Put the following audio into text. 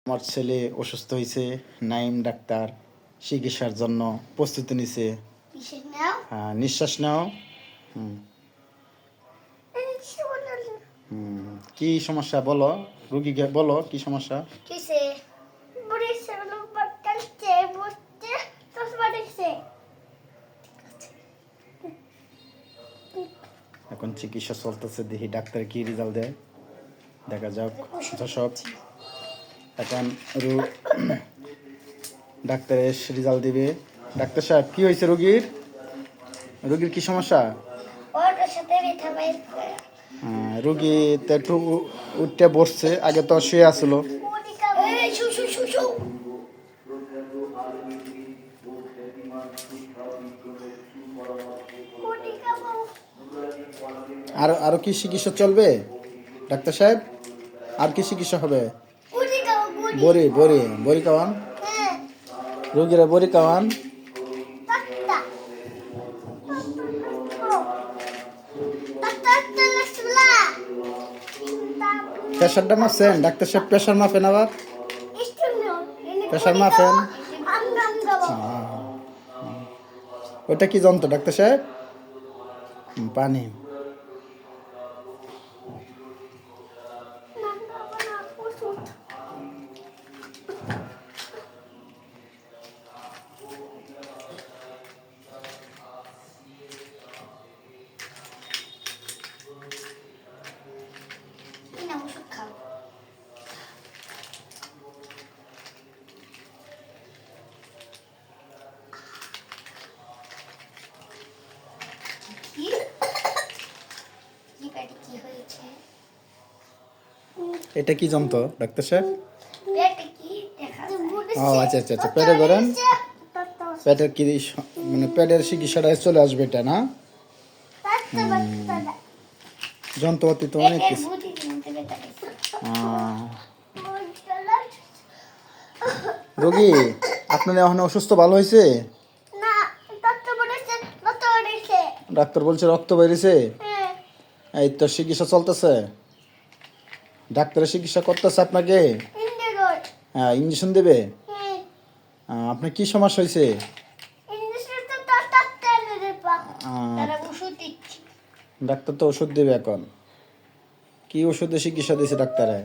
আমার ছেলে অসুস্থ হয়েছে, নাইম ডাক্তার চিকিৎসার জন্য প্রস্তুতি নিছে। হ্যাঁ, নিঃশ্বাস নাও। হুম হুম কি সমস্যা বলো, রুগীকে বলো কি সমস্যা। এখন চিকিৎসা চলতেছে, দেখি ডাক্তার কি রেজাল্ট দেয়, দেখা যাক। দর্শক, এখন ডাক্তারের রেজাল্ট দিবে। ডাক্তার সাহেব, কি হয়েছে রোগীর? রোগীর কি সমস্যা? রোগী তো একটু উঠতে বসছে, আগে তো শুয়ে আসছিল। আর আরো কি চিকিৎসা চলবে ডাক্তার সাহেব? আর কি চিকিৎসা হবে? বড়ি বড়ি বড়ি খাওয়ান, রোগীরা বড়ি খাওয়ান। প্রেশারটা মাপছেন ডাক্তার সাহেব? প্রেশার মাপেন, আবার প্রেশার মাপেন। ওইটা কি যন্ত্র ডাক্তার সাহেব? পানি। এটা কি যন্ত্র ডাক্তার সাহেব? ও আচ্ছা আচ্ছা আচ্ছা, পেটে ধরেন। পেটের কি মানে পেটের চিকিৎসাটা চলে আসবে এটা, না? যন্ত্রপাতি তো অনেক কিছু। রোগী আপনার এখন অসুস্থ ভালো হয়েছে? ডাক্তার বলছে রক্ত বেরিয়েছে। এই তো চিকিৎসা চলতেছে, ডাক্তারের চিকিৎসা করতেছে আপনাকে। হ্যাঁ, ইঞ্জেকশন দেবে। আপনার কি সমস্যা হয়েছে? ডাক্তার তো ওষুধ দেবে এখন। কি ওষুধে চিকিৎসা দিয়েছে ডাক্তারে?